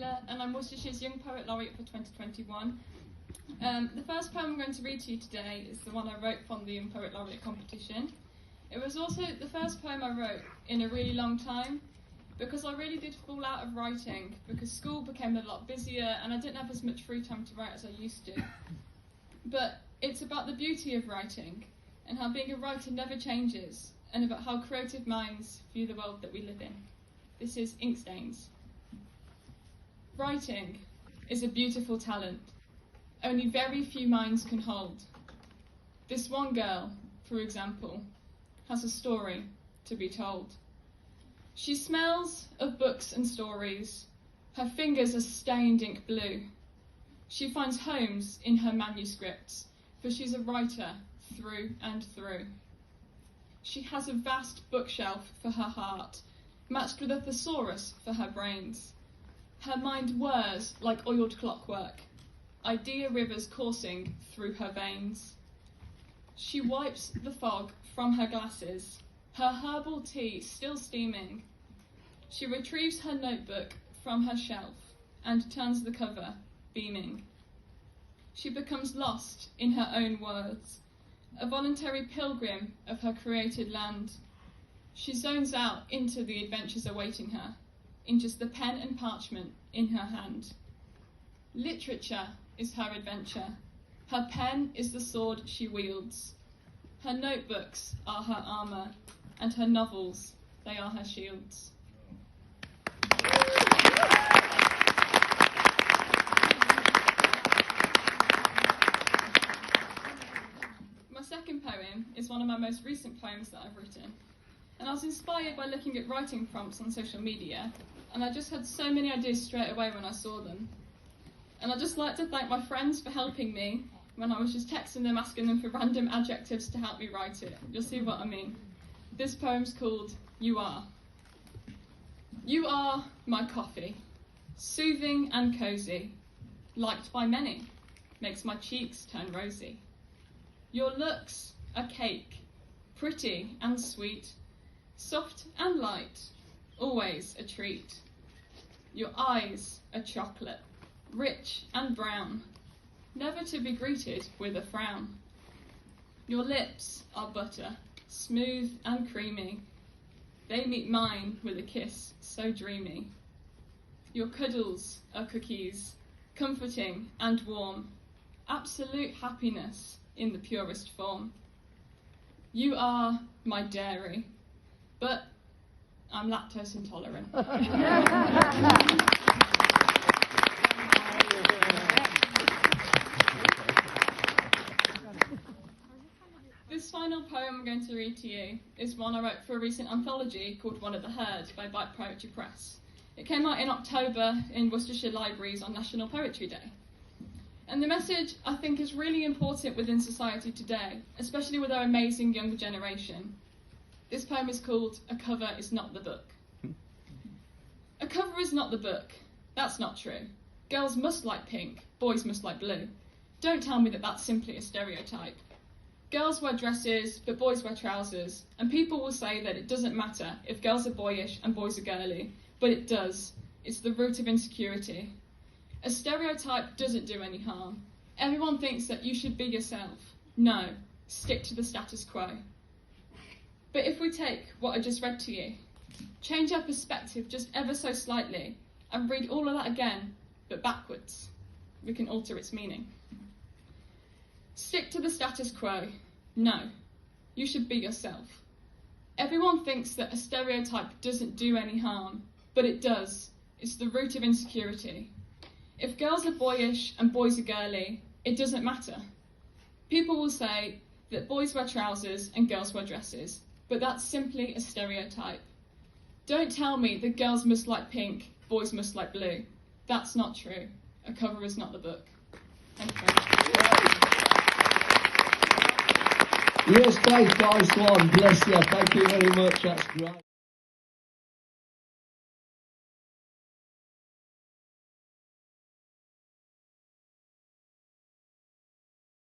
Taylor, and I'm Worcestershire's Young Poet Laureate for 2021. The first poem I'm going to read to you today is the one I wrote from the Young Poet Laureate competition. It was also the first poem I wrote in a really long time, because I really did fall out of writing, because school became a lot busier and I didn't have as much free time to write as I used to. But it's about the beauty of writing, and how being a writer never changes, and about how creative minds view the world that we live in. This is Ink Stains. Writing is a beautiful talent, only very few minds can hold. This one girl, for example, has a story to be told. She smells of books and stories, her fingers are stained ink blue. She finds homes in her manuscripts, for she's a writer through and through. She has a vast bookshelf for her heart, matched with a thesaurus for her brains. Her mind whirs like oiled clockwork, idea rivers coursing through her veins. She wipes the fog from her glasses, her herbal tea still steaming. She retrieves her notebook from her shelf and turns the cover, beaming. She becomes lost in her own words, a voluntary pilgrim of her created land. She zones out into the adventures awaiting her, in just the pen and parchment in her hand. Literature is her adventure. Her pen is the sword she wields. Her notebooks are her armour, and her novels, they are her shields. My second poem is one of my most recent poems that I've written. And I was inspired by looking at writing prompts on social media, and I just had so many ideas straight away when I saw them. And I'd just like to thank my friends for helping me when I was just texting them, asking them for random adjectives to help me write it. You'll see what I mean. This poem's called You Are. You are my coffee, soothing and cosy, liked by many, makes my cheeks turn rosy. Your looks a cake, pretty and sweet, soft and light, always a treat. Your eyes are chocolate, rich and brown, never to be greeted with a frown. Your lips are butter, smooth and creamy, they meet mine with a kiss so dreamy. Your cuddles are cookies, comforting and warm, absolute happiness in the purest form. You are my dairy, but I'm lactose intolerant. This final poem I'm going to read to you is one I wrote for a recent anthology called One of the Herd by Bite Poetry Press. It came out in October in Worcestershire libraries on National Poetry Day. And the message, I think, is really important within society today, especially with our amazing younger generation. This poem is called A Cover Is Not the Book. A cover is not the book. That's not true. Girls must like pink, boys must like blue. Don't tell me that that's simply a stereotype. Girls wear dresses, but boys wear trousers, and people will say that it doesn't matter if girls are boyish and boys are girly, but it does. It's the root of insecurity. A stereotype doesn't do any harm. Everyone thinks that you should be yourself. No, stick to the status quo. But if we take what I just read to you, change our perspective just ever so slightly, and read all of that again, but backwards, we can alter its meaning. Stick to the status quo. No, you should be yourself. Everyone thinks that a stereotype doesn't do any harm, but it does. It's the root of insecurity. If girls are boyish and boys are girly, it doesn't matter. People will say that boys wear trousers and girls wear dresses, but that's simply a stereotype. Don't tell me that girls must like pink, boys must like blue. That's not true. A cover is not the book. Thank you very much. Yes, Dave, nice one. Bless you. Thank you very much. That's great.